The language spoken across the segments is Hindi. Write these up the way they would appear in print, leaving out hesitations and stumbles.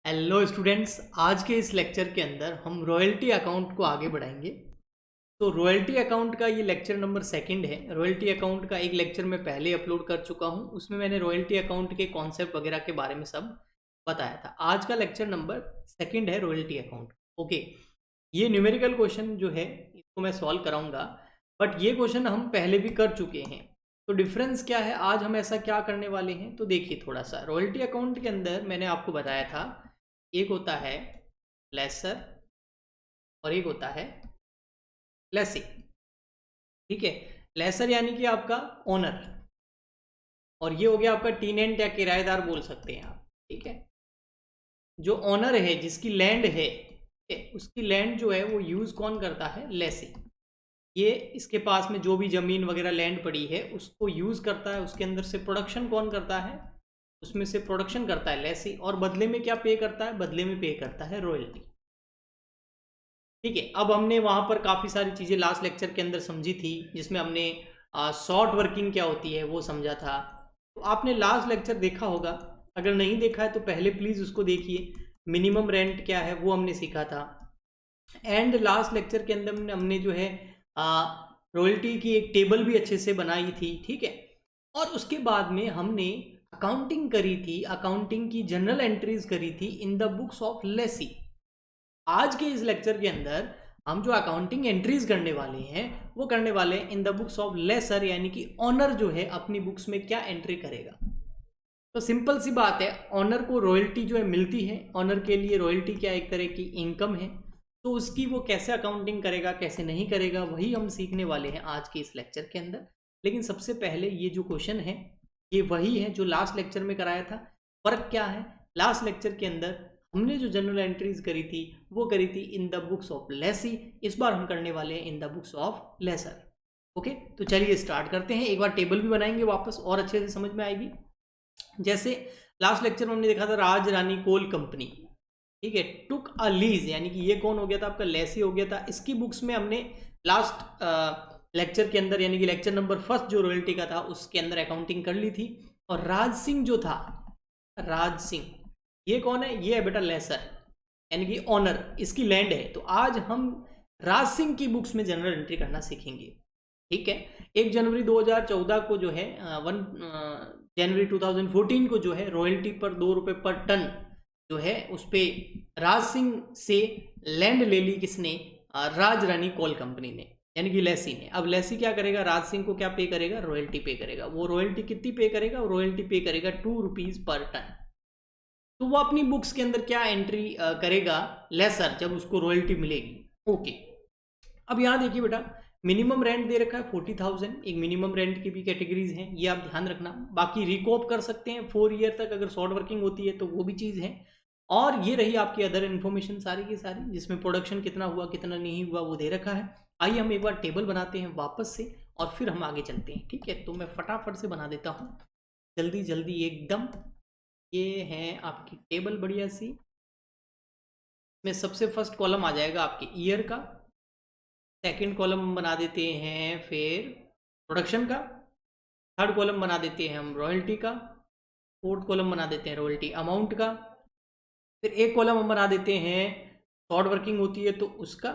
हेलो स्टूडेंट्स, आज के इस लेक्चर के अंदर हम रॉयल्टी अकाउंट को आगे बढ़ाएंगे। तो रॉयल्टी अकाउंट का ये लेक्चर नंबर सेकंड है। रॉयल्टी अकाउंट का एक लेक्चर मैं पहले अपलोड कर चुका हूँ, उसमें मैंने रॉयल्टी अकाउंट के कॉन्सेप्ट वगैरह के बारे में सब बताया था। आज का लेक्चर नंबर सेकंड है रॉयल्टी अकाउंट। ओके, ये न्यूमेरिकल क्वेश्चन जो है इसको मैं सॉल्व कराऊंगा, बट ये क्वेश्चन हम पहले भी कर चुके हैं। तो डिफरेंस क्या है, आज हम ऐसा क्या करने वाले हैं, तो देखिए थोड़ा सा। रॉयल्टी अकाउंट के अंदर मैंने आपको बताया था, एक होता है लेसर और एक होता है लेसी। ठीक है, लेसर यानी कि आपका ओनर, और ये हो गया आपका टीनेंट या किराएदार बोल सकते हैं आप। ठीक है, जो ओनर है, जिसकी लैंड है, उसकी लैंड जो है वो यूज कौन करता है? लेसी। ये इसके पास में जो भी जमीन वगैरह लैंड पड़ी है उसको यूज करता है, उसके अंदर से प्रोडक्शन कौन करता है? उसमें से प्रोडक्शन करता है लेसी, और बदले में क्या पे करता है? बदले में पे करता है रॉयल्टी। ठीक है, अब हमने वहां पर काफ़ी सारी चीज़ें लास्ट लेक्चर के अंदर समझी थी, जिसमें हमने शॉर्ट वर्किंग क्या होती है वो समझा था। तो आपने लास्ट लेक्चर देखा होगा, अगर नहीं देखा है तो पहले प्लीज़ उसको देखिए। मिनिमम रेंट क्या है वो हमने सीखा था। एंड लास्ट लेक्चर के अंदर हमने जो है रॉयल्टी की एक टेबल भी अच्छे से बनाई थी। ठीक है, और उसके बाद में हमने अकाउंटिंग करी थी, अकाउंटिंग की जनरल एंट्रीज करी थी in the books of Lesi. आज के इस लेक्चर के अंदर हम जो अकाउंटिंग एंट्रीज करने वाले हैं वो करने वाले हैं in the books of lessor, यानी कि ऑनर जो है अपनी बुक्स में क्या एंट्री करेगा। तो सिंपल सी बात है, ऑनर को रॉयल्टी जो है मिलती है, ऑनर के लिए रॉयल्टी क्या एक तरह की इनकम है। तो उसकी वो कैसे अकाउंटिंग करेगा, कैसे नहीं करेगा, वही हम सीखने वाले हैं आज के इस लेक्चर के अंदर। लेकिन सबसे पहले ये जो क्वेश्चन है ये वही है जो लास्ट लेक्चर में कराया था। फर्क क्या है? लास्ट लेक्चर के अंदर हमने जो जनरल एंट्रीज करी थी वो करी थी in the books of lessee, इस बार हम करने वाले हैं in the books of lessor. Okay, तो चलिए स्टार्ट करते हैं। एक बार टेबल भी बनाएंगे वापस और अच्छे से समझ में आएगी। जैसे लास्ट लेक्चर में हमने देखा था राज रानी कोल कंपनी। ठीक है, टुक अ लीज, यानी कि ये कौन हो गया था? आपका लेसी हो गया था। इसकी बुक्स में हमने लास्ट लेक्चर के अंदर, यानी कि लेक्चर नंबर फर्स्ट जो रॉयल्टी का था उसके अंदर अकाउंटिंग कर ली थी। और राज सिंह जो था, राज सिंह, ये कौन है? ये है बेटा लेसर, यानी कि ऑनर, इसकी लैंड है। तो आज हम राज सिंह की बुक्स में जनरल एंट्री करना सीखेंगे। ठीक है, 1 जनवरी 2014 को जो है 1 जनवरी 2014 को जो है रॉयल्टी पर 2 रुपये पर टन जो है उस पर राज सिंह से लैंड ले ली। किसने? राज रानी कोल कंपनी ने, यानी कि लेसी ने। अब लेसी क्या करेगा? राज सिंह को क्या पे करेगा? रॉयल्टी पे करेगा। वो रॉयल्टी कितनी पे करेगा? रॉयल्टी पे करेगा 2 रुपीज पर टन। तो वो अपनी बुक्स के अंदर क्या एंट्री करेगा? लेसर, जब उसको रॉयल्टी मिलेगी। ओके, अब यहाँ देखिए बेटा, मिनिमम रेंट दे रखा है 40,000। एक मिनिमम रेंट की भी कैटेगरीज हैं, ये आप ध्यान रखना। बाकी रिकॉप कर सकते हैं 4 ईयर तक, अगर शॉर्ट वर्किंग होती है तो वो भी चीज़ है। और ये रही आपकी अदर इन्फॉर्मेशन सारी की सारी, जिसमें प्रोडक्शन कितना हुआ कितना नहीं हुआ वो दे रखा है। आइए हम एक बार टेबल बनाते हैं वापस से और फिर हम आगे चलते हैं। ठीक है, तो मैं फटाफट से बना देता हूँ, जल्दी जल्दी एकदम। ये है आपकी टेबल बढ़िया सी। में सबसे फर्स्ट कॉलम आ जाएगा आपके ईयर का, सेकंड कॉलम हम बना देते हैं फिर प्रोडक्शन का, थर्ड कॉलम बना देते हैं हम रॉयल्टी का, फोर्थ कॉलम बना देते हैं रॉयल्टी अमाउंट का, फिर एक कॉलम हम बना देते हैं शॉर्ट वर्किंग होती है तो उसका,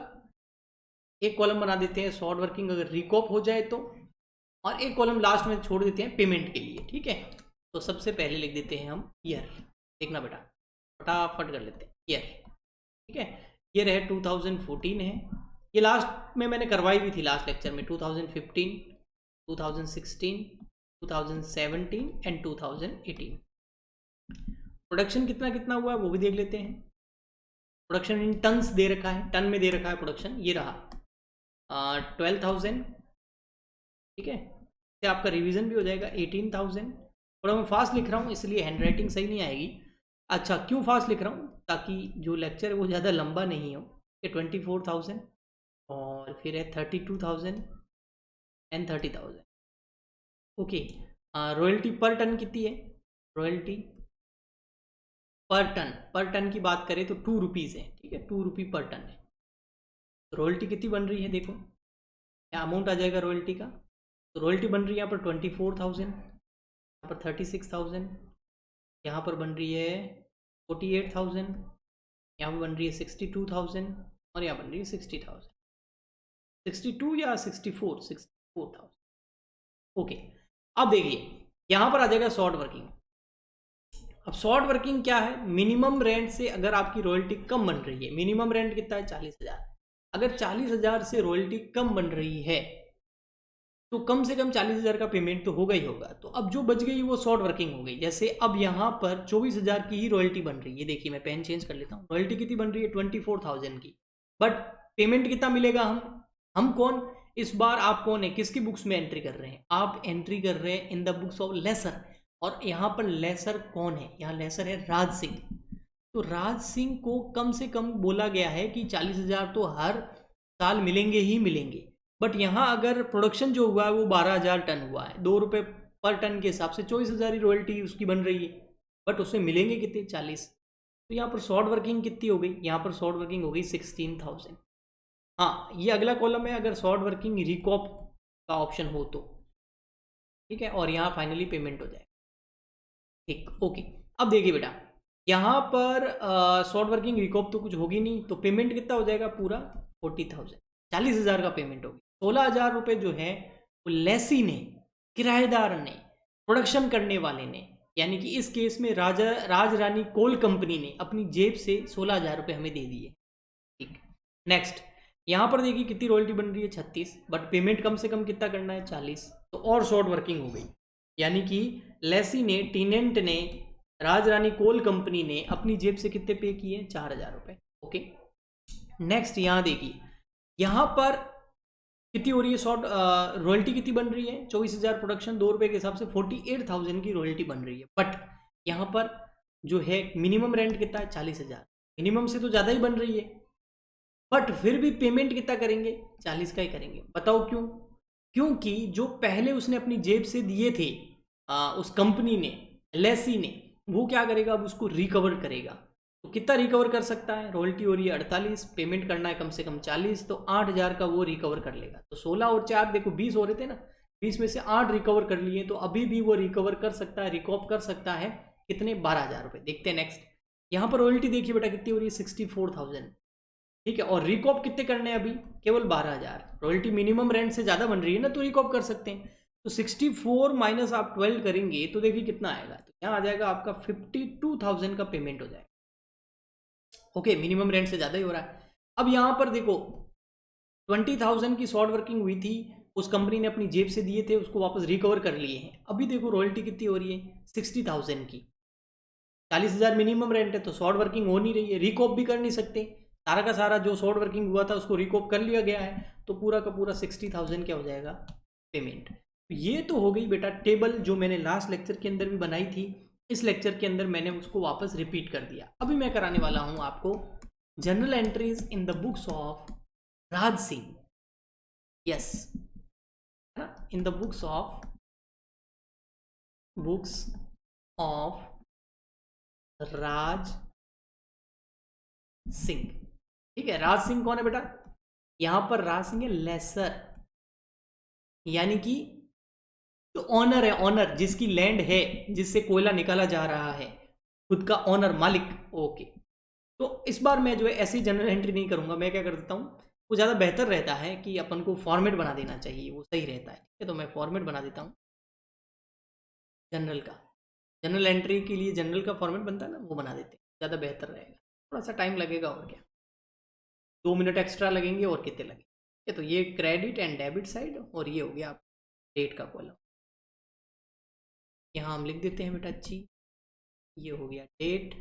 एक कॉलम बना देते हैं शॉर्ट वर्किंग अगर रिकॉप हो जाए तो, और एक कॉलम लास्ट में छोड़ देते हैं पेमेंट के लिए। ठीक है, तो सबसे पहले लिख देते हैं हम ईयर। देखना बेटा, फटाफट कर लेते हैं ईयर। ठीक है, ये रहे 2014 है। ये लास्ट में मैंने करवाई भी थी लास्ट लेक्चर में, 2015, 2016, 2017 एंड 2018। प्रोडक्शन कितना कितना हुआ है वो भी देख लेते हैं। प्रोडक्शन इन टन्स दे रखा है, टन में दे रखा है प्रोडक्शन, ये रहा 12,000। ठीक है, इससे आपका रिवीजन भी हो जाएगा 18,000। थोड़ा मैं फास्ट लिख रहा हूँ इसलिए हैंड सही नहीं आएगी। अच्छा, क्यों फास्ट लिख रहा हूँ? ताकि जो लेक्चर है वो ज़्यादा लंबा नहीं हो। ये 24,000 और फिर है 32,000 एंड 30,000। ओके, रॉयल्टी पर टन कितनी है? रॉयल्टी पर टन की बात करें तो 2 रुपीज़ है। ठीक है, 2 रुपये पर टन है। रॉयल्टी कितनी बन रही है? देखो क्या अमाउंट आ जाएगा रॉयल्टी का। तो रॉयल्टी बन रही है यहाँ पर 24,000, यहाँ पर 36,000, यहाँ पर बन रही है 48,000, यहाँ पे बन रही है 62,000 और यहाँ बन रही है 60,000, 62 या 64,000। ओके, अब देखिए यहाँ पर आ जाएगा शॉर्ट वर्किंग। अब शॉर्ट वर्किंग क्या है, मिनिमम रेंट से अगर आपकी रॉयल्टी कम बन रही है, मिनिमम रेंट कितना है 40,000, अगर 40,000 से रॉयल्टी कम बन रही है तो कम से कम 40,000 का पेमेंट तो होगा ही होगा। तो अब जो बच गई वो शॉर्ट वर्किंग हो गई। जैसे अब यहाँ पर 24,000 की ही रॉयल्टी बन रही है, देखिए मैं पेन चेंज कर लेता हूँ, रॉयल्टी कितनी बन रही है 24,000 की, बट पेमेंट कितना मिलेगा, हम कौन, इस बार आप कौन है, किसकी बुक्स में एंट्री कर रहे हैं, आप एंट्री कर रहे हैं in the books of lessor. और यहाँ पर लेसर कौन है, यहाँ लेसर है राज सिंह। तो राज सिंह को कम से कम बोला गया है कि 40,000 तो हर साल मिलेंगे ही मिलेंगे, बट यहाँ अगर प्रोडक्शन जो हुआ है वो 12,000 टन हुआ है, 2 रुपये पर टन के हिसाब से 24,000 ही रॉयल्टी उसकी बन रही है, बट उसमें मिलेंगे कितने 40। तो यहाँ पर शॉर्ट वर्किंग कितनी हो गई, यहाँ पर शॉर्ट वर्किंग हो गई 16,000। हाँ, ये अगला कॉलम है अगर शॉर्ट वर्किंग रिकॉप का ऑप्शन हो तो, ठीक है, और यहाँ फाइनली पेमेंट हो जाए, ठीक, ओके। अब देखिए बेटा, यहाँ पर शॉर्ट वर्किंग रिकॉप तो कुछ होगी नहीं, तो पेमेंट कितना हो जाएगा पूरा 40,000, 40,000 का पेमेंट होगी। 16,000 रुपये जो है वो लेसी ने, किराएदार ने, प्रोडक्शन करने वाले ने, यानी कि इस केस में राज रानी कोल कंपनी ने अपनी जेब से 16,000 रुपये हमें दे दिए, ठीक। नेक्स्ट, यहाँ पर देखिए कितनी रॉयल्टी बन रही है 36, बट पेमेंट कम से कम कितना करना है 40, तो और शॉर्ट वर्किंग हो गई, यानी कि लेसी ने, टीनेंट ने, राज रानी कोल कंपनी ने अपनी जेब से कितने पे किए 4,000 रुपये, ओके। नेक्स्ट यहाँ देखिए, यहाँ पर कितनी हो रही है शॉर्ट रॉयल्टी कितनी बन रही है 24,000 प्रोडक्शन, 2 रुपये के हिसाब से 48,000 की रॉयल्टी बन रही है, बट यहाँ पर जो है मिनिमम रेंट कितना है 40,000, मिनिमम से तो ज़्यादा ही बन रही है, बट फिर भी पेमेंट कितना करेंगे 40 का ही करेंगे। बताओ क्यों, क्योंकि जो पहले उसने अपनी जेब से दिए थे उस कंपनी ने, लेसी ने, वो क्या करेगा, अब उसको रिकवर करेगा। तो कितना रिकवर कर सकता है, रॉयल्टी हो रही है 48, पेमेंट करना है कम से कम 40, तो 8,000 का वो रिकवर कर लेगा। तो 16 और 4 देखो 20 हो रहे थे ना, 20 में से 8 रिकवर कर लिए, तो अभी भी वो रिकवर कर सकता है, रिकॉप कर सकता है कितने 12,000 रुपये। देखते हैं नेक्स्ट, यहाँ पर रॉयल्टी देखिए बेटा कितनी हो रही है 64,000, ठीक है, और रिकॉप कितने करने हैं अभी केवल 12,000, रॉयल्टी मिनिमम रेंट से ज़्यादा बन रही है ना, तो रिकॉप कर सकते हैं। तो 64 माइनस आप 12 करेंगे तो देखिए कितना आएगा, तो यहाँ आ जाएगा आपका 52,000 का पेमेंट हो जाएगा, ओके, मिनिमम रेंट से ज़्यादा ही हो रहा है। अब यहाँ पर देखो 20,000 की शॉर्ट वर्किंग हुई थी, उस कंपनी ने अपनी जेब से दिए थे, उसको वापस रिकवर कर लिए हैं। अभी देखो रॉयल्टी कितनी हो रही है 60,000 की, 40,000 मिनिमम रेंट है, तो शॉर्ट वर्किंग हो नहीं रही है, रिकॉप भी कर नहीं सकते, सारा का सारा जो शॉर्ट वर्किंग हुआ था उसको रिकॉप कर लिया गया है, तो पूरा का पूरा 60,000 क्या हो जाएगा पेमेंट। ये तो हो गई बेटा टेबल जो मैंने लास्ट लेक्चर के अंदर भी बनाई थी, इस लेक्चर के अंदर मैंने उसको वापस रिपीट कर दिया। अभी मैं कराने वाला हूं आपको journal entries in the books of Raj Singh, yes, in the books of Raj Singh, ठीक है। राज सिंह कौन है बेटा, यहां पर राज सिंह है लेसर, यानी कि जो ऑनर है, ऑनर जिसकी लैंड है, जिससे कोयला निकाला जा रहा है, खुद का ऑनर, मालिक, ओके। तो इस बार मैं जो है ऐसी जनरल एंट्री नहीं करूंगा, मैं क्या कर देता हूँ, वो ज़्यादा बेहतर रहता है कि अपन को फॉर्मेट बना देना चाहिए, वो सही रहता है, ठीक है। तो मैं फॉर्मेट बना देता हूँ जनरल का, जनरल एंट्री के लिए जनरल का फॉर्मेट बनता है ना, वो बना देते हैं, ज़्यादा बेहतर रहेगा, थोड़ा सा टाइम लगेगा और क्या, 2 मिनट एक्स्ट्रा लगेंगे और कितने लगेंगे। तो ये क्रेडिट एंड डेबिट साइड, और ये हो गया डेट का कॉलम, यहाँ हम लिख देते हैं बेटा अच्छी, ये हो गया डेट,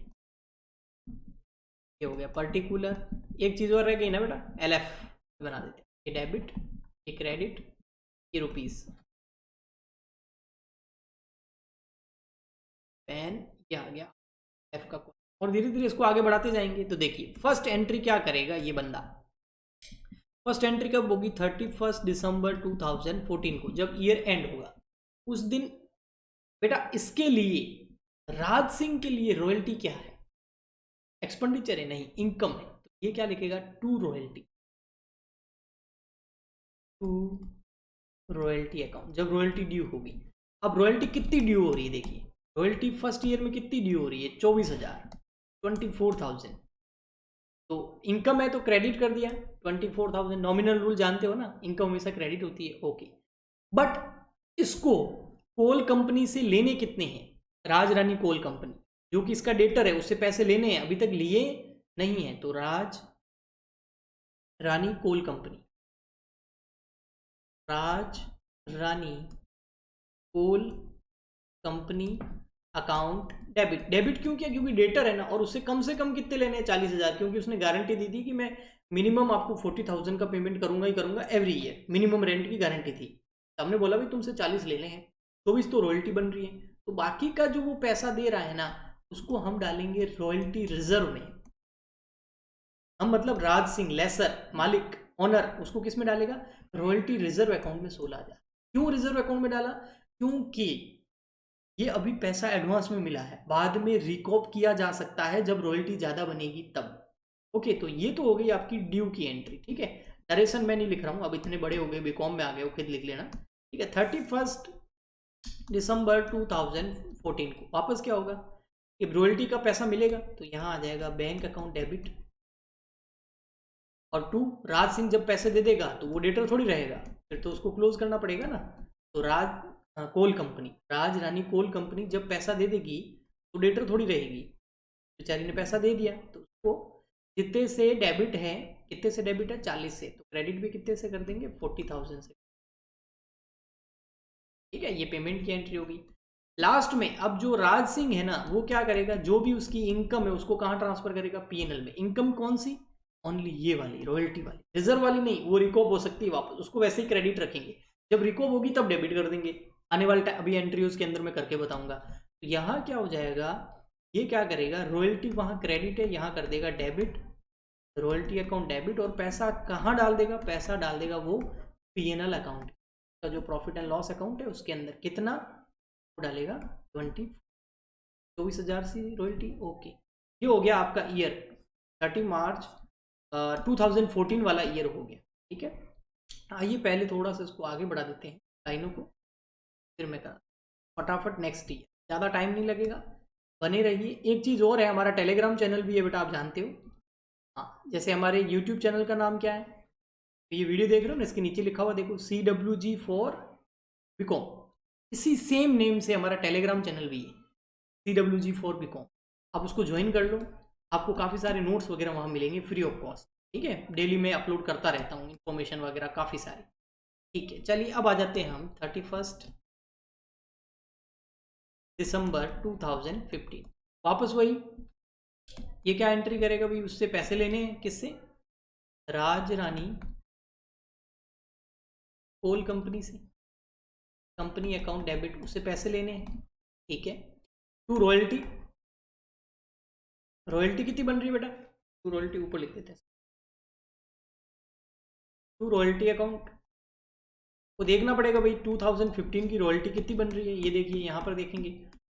ये हो गया पर्टिकुलर, एक चीज़ और रह गई ना बेटा, LF बना देते हैं, ये डेबिट, ये क्रेडिट, ये रुपीस, पेन, ये आ गया F का कॉलम, और धीरे धीरे इसको आगे बढ़ाते जाएंगे। तो देखिए फर्स्ट एंट्री क्या करेगा ये बंदा, फर्स्ट एंट्री कब होगी 31 दिसंबर 2014 को, जब ईयर एंड होगा उस दिन बेटा इसके लिए, राज सिंह के लिए रॉयल्टी क्या है, एक्सपेंडिचर है नहीं, इनकम है, तो ये क्या लिखेगा टू रॉयल्टी अकाउंट, जब रॉयल्टी ड्यू होगी। अब रॉयल्टी कितनी ड्यू हो रही है, देखिए रॉयल्टी फर्स्ट ईयर में कितनी ड्यू हो रही है 24,000, 24,000। तो इनकम है तो क्रेडिट कर दिया 24,000। नॉमिनल रूल जानते हो ना, इनकम हमेशा क्रेडिट होती है। ओके, बट इसको कोल कंपनी से लेने कितने हैं? राज रानी कोल कंपनी जो कि इसका डेटर है, उससे पैसे लेने हैं, अभी तक लिए नहीं है। तो Raj Rani coal company, Raj Rani coal company account debit. Debit क्यों किया? क्योंकि डेटर है ना, और उससे कम से कम कितने लेने हैं? 40,000, क्योंकि उसने गारंटी दी थी कि मैं मिनिमम आपको 40,000 का पेमेंट करूंगा ही करूंगा एवरी ईयर। मिनिमम रेंट की गारंटी थी। तो हमने बोला भी तुमसे 40 लेने हैं, 24 तो रॉयल्टी बन रही है। तो बाकी का जो वो पैसा दे रहा है ना, उसको हम डालेंगे रॉयल्टी रिजर्व में। हम मतलब राज सिंह लेसर मालिक ऑनर उसको किस में डालेगा? रॉयल्टी रिजर्व अकाउंट में 16,000। क्यों रिजर्व अकाउंट में डाला? क्योंकि ये अभी पैसा एडवांस में मिला है, बाद में रिकॉप किया जा सकता है जब रॉयल्टी ज़्यादा बनेगी तब। ओके, तो ये तो हो गई आपकी ड्यू की एंट्री। ठीक है, नरेशन मैं नहीं लिख रहा हूँ, अब इतने बड़े हो गए, बीकॉम में आ गए हो, खुद लिख लेना। ठीक है, 31 दिसंबर 2014 को वापस क्या होगा? कि रॉयल्टी का पैसा मिलेगा तो यहाँ आ जाएगा बैंक अकाउंट डेबिट। और टू, राज सिंह जब पैसे दे देगा तो वो डेटर थोड़ी रहेगा, फिर तो उसको क्लोज करना पड़ेगा ना। तो कोल company, Raj Rani coal company जब पैसा दे देगी तो डेटर थोड़ी रहेगी। बेचारी ने पैसा दे दिया तो उसको कितने से डेबिट है? कितने से डेबिट है? 40 से। तो क्रेडिट भी कितने से कर देंगे? 40,000 से। ठीक है, ये पेमेंट की एंट्री होगी। लास्ट में अब जो राज सिंह है ना, वो क्या करेगा? जो भी उसकी इनकम है उसको कहाँ ट्रांसफर करेगा? पीएनएल में। इनकम कौन सी? ओनली ये वाली, रॉयल्टी वाली, रिजर्व वाली नहीं। वो रिकॉप हो सकती है वापस, उसको वैसे ही क्रेडिट रखेंगे। जब रिकॉप होगी तब डेबिट कर देंगे आने वाले टाइम। अभी एंट्री उसके अंदर मैं करके बताऊंगा। तो यहाँ क्या हो जाएगा? ये क्या करेगा? रॉयल्टी वहाँ क्रेडिट है, यहाँ कर देगा डेबिट, रॉयल्टी अकाउंट डेबिट। और पैसा कहाँ डाल देगा? पैसा डाल देगा वो पीएनएल अकाउंट का, जो प्रॉफिट एंड लॉस अकाउंट है उसके अंदर। कितना डालेगा? 24,000 सी रॉयल्टी। ओके, ये हो गया आपका ईयर 30 मार्च 2014 वाला ईयर हो गया। ठीक है, आइए पहले थोड़ा सा इसको आगे बढ़ा देते हैं लाइनों को, फिर मैं करा फटाफट नेक्स्ट ईयर, ज़्यादा टाइम नहीं लगेगा, बने रहिए। एक चीज़ और है, हमारा टेलीग्राम चैनल भी है बेटा, आप जानते हो। हाँ, जैसे हमारे यूट्यूब चैनल का नाम क्या है? तो ये वीडियो देख रहे हो ना, इसके नीचे लिखा हुआ देखो, CWG फॉर बीकॉम। इसी सेम नेम से हमारा टेलीग्राम चैनल भी है, CWG फॉर बीकॉम। आप उसको ज्वाइन कर लो, आपको काफ़ी सारे नोट्स वगैरह वहाँ मिलेंगे फ्री ऑफ कॉस्ट। ठीक है, डेली मैं अपलोड करता रहता हूँ इन्फॉर्मेशन वगैरह काफ़ी सारी। ठीक है, चलिए अब आ जाते हैं हम 31 दिसंबर 2015। वापस वही, ये क्या एंट्री करेगा भाई? उससे पैसे लेने हैं, किससे? राज रानी कोल कंपनी से, कंपनी अकाउंट डेबिट, उससे पैसे लेने हैं। ठीक है, टू रॉयल्टी, रॉयल्टी कितनी बन रही है बेटा? टू रॉयल्टी ऊपर लिख देते हैं, टू रॉयल्टी अकाउंट को देखना पड़ेगा भाई 2015 की रॉयल्टी कितनी बन रही है। ये देखिए यहाँ पर देखेंगे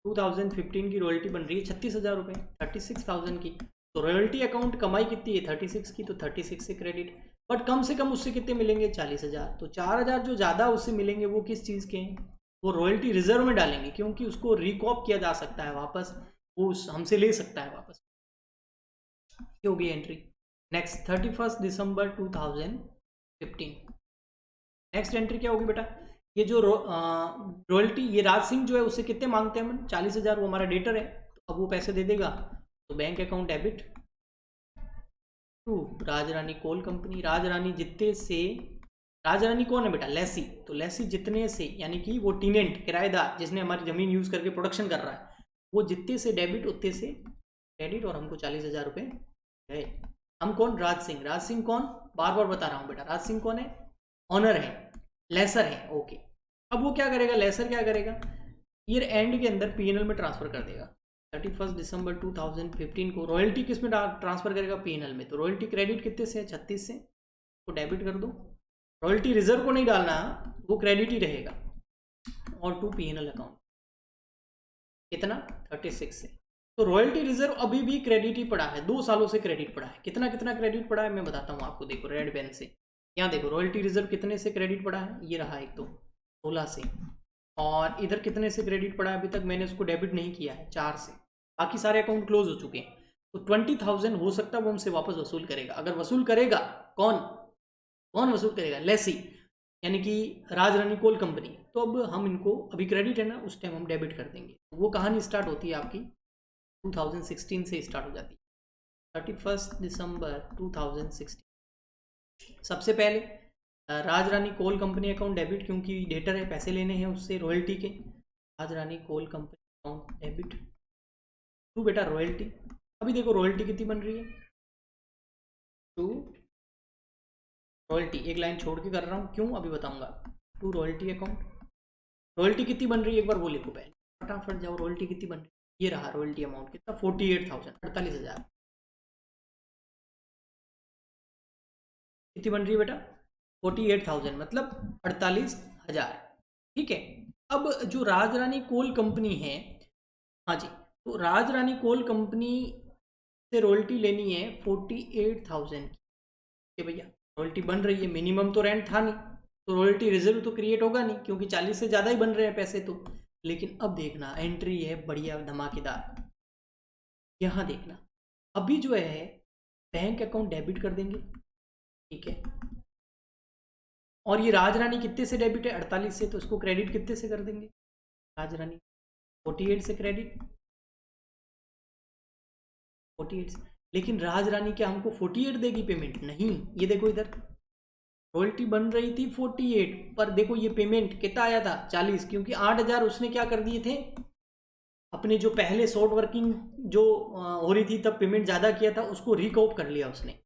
2015 की रॉयल्टी बन रही है 36,000 रुपये, 36,000 की। तो रॉयल्टी अकाउंट कमाई कितनी है? 36 की, तो 36 से क्रेडिट। बट कम से कम उससे कितने मिलेंगे? 40,000। तो 4,000 जो ज़्यादा उससे मिलेंगे वो किस चीज़ के हैं? वो रॉयल्टी रिजर्व में डालेंगे, क्योंकि उसको रिकॉप किया जा सकता है वापस, वो हमसे ले सकता है वापस। ये होगी एंट्री। नेक्स्ट 31 दिसंबर 2015। नेक्स्ट एंट्री क्या होगी बेटा? ये जो रॉयल्टी, ये राज सिंह जो है उससे कितने मांगते हैं हम? 40,000। वो हमारा डेटर है, तो अब वो पैसे दे देगा। तो bank account debit to Raj Rani coal company. Raj Rani जितने से, राज रानी कौन है बेटा? लेसी। तो लेसी जितने से, यानी कि वो टीनेंट, किराएदार, जिसने हमारी ज़मीन यूज़ करके प्रोडक्शन कर रहा है, वो जितने से डेबिट उतने से क्रेडिट। और हमको 40,000 रुपये है। हम कौन? राज सिंह। राज सिंह कौन? बार बार बता रहा हूँ बेटा, राज सिंह कौन है? ऑनर है, लेसर है। ओके, अब वो क्या करेगा? लेसर क्या करेगा? ईयर एंड के अंदर पीएनएल में ट्रांसफर कर देगा। 31 दिसंबर 2015 को रॉयल्टी किस में ट्रांसफर करेगा? पीएनएल में। तो रॉयल्टी क्रेडिट कितने से है? 36 से, तो डेबिट कर दो। रॉयल्टी रिजर्व को नहीं डालना, वो क्रेडिट ही रहेगा। और टू पीएनएल अकाउंट कितना? 36 से। तो रॉयल्टी रिजर्व अभी भी क्रेडिट ही पड़ा है, 2 सालों से क्रेडिट पड़ा है। कितना कितना क्रेडिट पड़ा है मैं बताता हूँ आपको, देखो रेड पेन से। यहाँ देखो रॉयल्टी रिजर्व कितने से क्रेडिट पड़ा है, ये रहा एक तो 16 से। और इधर कितने से क्रेडिट पड़ा है? अभी तक मैंने उसको डेबिट नहीं किया है, 4 से। बाकी सारे अकाउंट क्लोज हो चुके हैं। तो 20,000 हो सकता है वो हमसे वापस वसूल करेगा। अगर वसूल करेगा, कौन कौन वसूल करेगा? लेसी, यानी कि राज रानी कोल कंपनी। तो अब हम इनको, अभी क्रेडिट है ना, उस टाइम हम डेबिट कर देंगे। वो कहानी स्टार्ट होती है आपकी 2016 से स्टार्ट हो जाती है, 31 दिसंबर 2016। सबसे पहले Raj Rani coal company account debit, क्योंकि डेटर है, पैसे लेने हैं उससे रॉयल्टी के। Raj Rani coal company account debit to बेटा रॉयल्टी। अभी देखो रॉयल्टी कितनी बन रही है, टू रॉयल्टी, एक लाइन छोड़ के कर रहा हूँ, क्यों अभी बताऊंगा। टू रॉयल्टी अकाउंट, रॉयल्टी कितनी बन रही है एक बार वो लिखो पहले, फटाफट जाओ। रॉयल्टी कितनी बन रही है, ये रहा रॉयल्टी अमाउंट कितना, 48,000, 48,000। कितनी बन रही है बेटा, 48,000, मतलब 48,000। ठीक है। अब जो राज रानी कोल कंपनी है, हाँ जी, तो राज रानी कोल कंपनी से रॉयल्टी लेनी है 48,000 की भैया। रॉयल्टी बन रही है, मिनिमम तो रेंट था नहीं, तो रॉयल्टी रिजर्व तो क्रिएट होगा नहीं, क्योंकि 40 से ज़्यादा ही बन रहे हैं पैसे तो। लेकिन अब देखना, एंट्री है बढ़िया धमाकेदार, यहाँ देखना। अभी जो है बैंक अकाउंट डेबिट कर देंगे, ठीक है। और ये राज रानी कितने से डेबिट है, 48 से, तो इसको क्रेडिट कितने से कर देंगे, राज रानी 48 से क्रेडिट, 48 से। लेकिन राज रानी क्या हमको 48 देगी पेमेंट? नहीं, ये देखो इधर रॉयल्टी बन रही थी 48, पर देखो ये पेमेंट कितना आया था, 40, क्योंकि 8,000 उसने क्या कर दिए थे, अपने जो पहले शॉर्ट वर्किंग जो हो रही थी तब पेमेंट ज़्यादा किया था, उसको रिकॉप कर लिया उसने।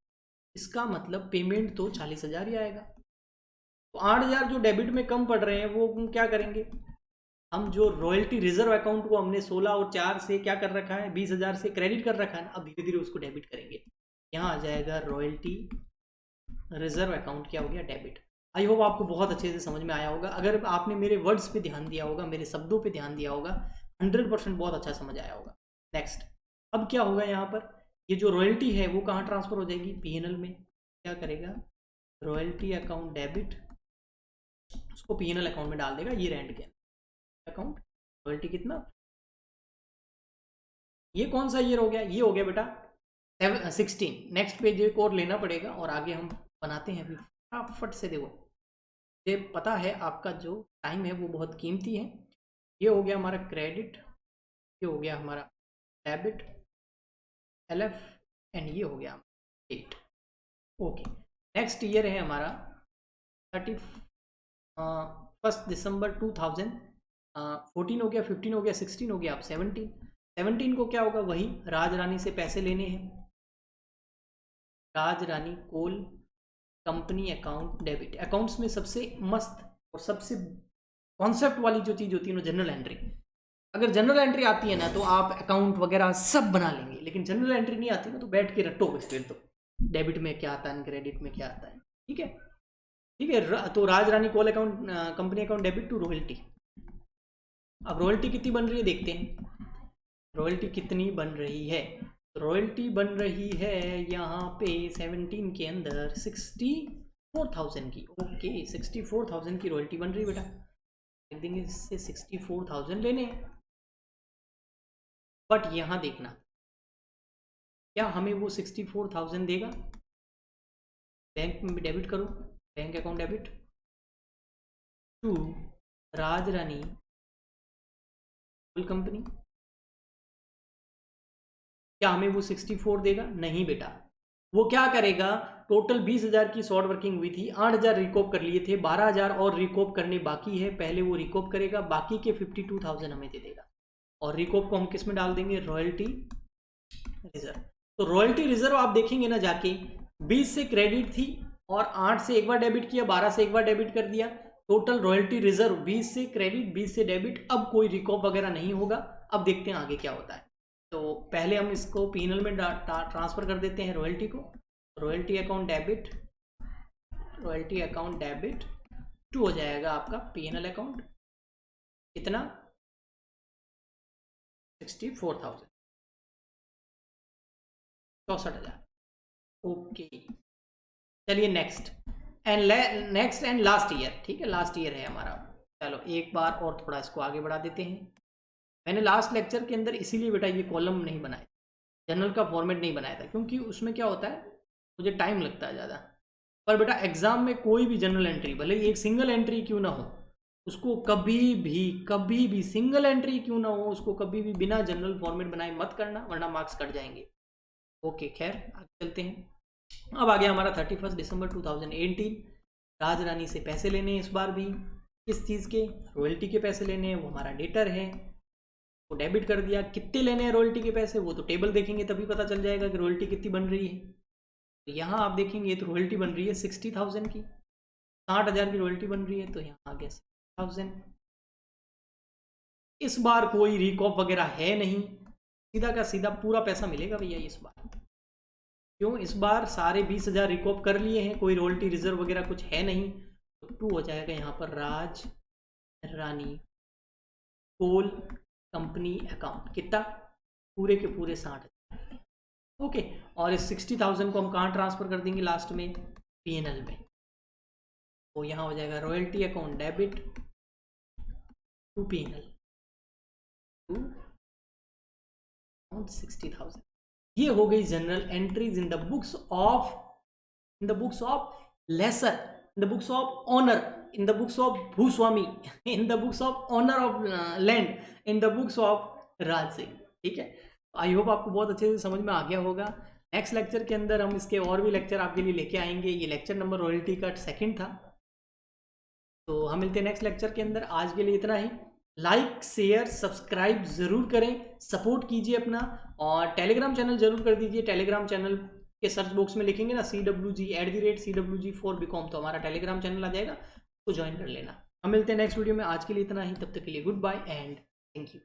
इसका मतलब पेमेंट तो 40,000 ही आएगा। तो 8,000 जो डेबिट में कम पड़ रहे हैं वो हम क्या करेंगे, हम जो रॉयल्टी रिजर्व अकाउंट को हमने 16 और 4 से क्या कर रखा है, 20,000 से क्रेडिट कर रखा है ना, अब धीरे धीरे उसको डेबिट करेंगे। यहाँ आ जाएगा रॉयल्टी रिजर्व अकाउंट क्या हो गया, डेबिट। आई होप आपको बहुत अच्छे से समझ में आया होगा। अगर आपने मेरे वर्ड्स पे ध्यान दिया होगा, मेरे शब्दों पे ध्यान दिया होगा, 100% बहुत अच्छा समझ आया होगा। नेक्स्ट, अब क्या होगा यहाँ पर, ये जो रॉयल्टी है वो कहाँ ट्रांसफर हो जाएगी, पीएनएल में। क्या करेगा, रॉयल्टी अकाउंट डेबिट, उसको पीएनएल अकाउंट में डाल देगा, ये रेंट के अकाउंट। रॉयल्टी कितना, ये कौन सा ईयर हो गया, ये हो गया बेटा 16। नेक्स्ट पेज एक और लेना पड़ेगा और आगे हम बनाते हैं। अभी फटाफट से देखो, ये पता है आपका जो टाइम है वो बहुत कीमती है। ये हो गया हमारा क्रेडिट, ये हो गया हमारा डेबिट एलएफ, एंड ये हो गया डेट। ओके, नेक्स्ट ईयर है हमारा 31 दिसंबर 2014 हो गया, 15 हो गया, 16 हो गया, अब 17 को क्या होगा, वही राज रानी से पैसे लेने हैं, Raj Rani coal company account debit. Accounts में सबसे मस्त और सबसे कॉन्सेप्ट वाली जो चीज़ होती है ना, जनरल एंट्री। अगर जनरल एंट्री आती है ना तो आप अकाउंट वगैरह सब बना लेंगे, लेकिन जनरल एंट्री नहीं आती ना तो बैठ के रटो बस, फिर तो डेबिट में क्या आता है, क्रेडिट में क्या आता है। ठीक है, ठीक है। तो Raj Rani coal account company account debit to royalty. अब रॉयल्टी कितनी बन रही है देखते हैं, रॉयल्टी कितनी बन रही है। रॉयल्टी बन रही है यहाँ पे 17 के अंदर 64,000 की। ओके, 64,000 की रॉयल्टी बन रही है बेटा, लिख देंगे इससे 64,000 लेने। बट यहाँ देखना, क्या हमें वो 64,000 देगा, बैंक में डेबिट करो, bank account debit to Raj Rani coal company. क्या हमें वो 64 देगा? नहीं बेटा, वो क्या करेगा, टोटल 20,000 की शॉर्ट वर्किंग हुई थी, 8,000 रिकॉप कर लिए थे, 12,000 और रिकॉप करने बाकी है, पहले वो रिकॉप करेगा, बाकी के 52,000 हमें दे देगा। और रिकॉप को हम किस में डाल देंगे, रॉयल्टी रिजर्व। तो रॉयल्टी रिजर्व आप देखेंगे ना जाके, 20 से क्रेडिट थी और 8 से एक बार डेबिट किया, 12 से एक बार डेबिट कर दिया, टोटल रॉयल्टी रिजर्व 20 से क्रेडिट 20 से डेबिट। अब कोई रिकॉप वगैरह नहीं होगा। अब देखते हैं आगे क्या होता है। तो पहले हम इसको पीएनएल में ट्रांसफर कर देते हैं रॉयल्टी को, royalty account debit, royalty account debit to हो जाएगा आपका पीएनएल अकाउंट, कितना 64,000, 64,000। ओके, चलिए नेक्स्ट एंड लास्ट ईयर। ठीक है, लास्ट ईयर है हमारा। चलो एक बार और थोड़ा इसको आगे बढ़ा देते हैं। मैंने लास्ट लेक्चर के अंदर इसीलिए बेटा ये कॉलम नहीं बनाए, जनरल का फॉर्मेट नहीं बनाया था, क्योंकि उसमें क्या होता है, मुझे टाइम लगता है ज़्यादा। पर बेटा एग्जाम में कोई भी जनरल एंट्री, भले ही एक सिंगल एंट्री क्यों ना हो, उसको कभी भी सिंगल एंट्री क्यों ना हो, उसको कभी भी बिना जनरल फॉर्मेट बनाए मत करना, वरना मार्क्स कट जाएंगे। ओके, खैर आगे चलते हैं। अब आ गया हमारा 31 दिसंबर 2018। राज रानी से पैसे लेने हैं इस बार भी। किस चीज़ के? रॉयल्टी के पैसे लेने हैं, वो हमारा डेटर है, वो डेबिट कर दिया। कितने लेने हैं रॉयल्टी के पैसे, वो तो टेबल देखेंगे तभी पता चल जाएगा कि रॉयल्टी कितनी बन रही है। तो यहाँ आप देखेंगे ये तो रॉयल्टी बन रही है 60,000 की, 60,000 की रॉयल्टी बन रही है, तो यहाँ आ गया 60,000। इस बार कोई रिकॉप वगैरह है नहीं, सीधा का सीधा पूरा पैसा मिलेगा भैया इस बार। क्यों? इस बार सारे 20,000 रिकॉप कर लिए हैं, कोई रॉयल्टी रिजर्व वगैरह कुछ है नहीं, तो 2 हो जाएगा यहाँ पर राज रानी कोल कंपनी अकाउंट। कितना? पूरे के पूरे 60,000। ओके, और इस 60,000 को हम कहाँ ट्रांसफर कर देंगे लास्ट में? पीएनएल में। तो यहाँ हो जाएगा royalty account debit to PNL to 60,000। ये हो गई journal entries in the books of lessor, in the books of owner, in the books of भूस्वामी, in the books of owner of land, in the books of Raj Singh. ठीक है, आई होप आपको बहुत अच्छे से समझ में आ गया होगा। नेक्स्ट लेक्चर के अंदर हम इसके और भी लेक्चर आपके लिए लेके आएंगे। ये लेक्चर नंबर रॉयल्टी का 2nd था, तो हम मिलते हैं नेक्स्ट लेक्चर के अंदर। आज के लिए इतना ही। लाइक शेयर सब्सक्राइब ज़रूर करें, सपोर्ट कीजिए अपना, और टेलीग्राम चैनल जरूर कर दीजिए। टेलीग्राम चैनल के सर्च बॉक्स में लिखेंगे ना CWG@CWG4BCom, तो हमारा टेलीग्राम चैनल आ जाएगा, तो ज्वाइन कर लेना। हम मिलते हैं नेक्स्ट वीडियो में। आज के लिए इतना ही, तब तक के लिए goodbye and thank you.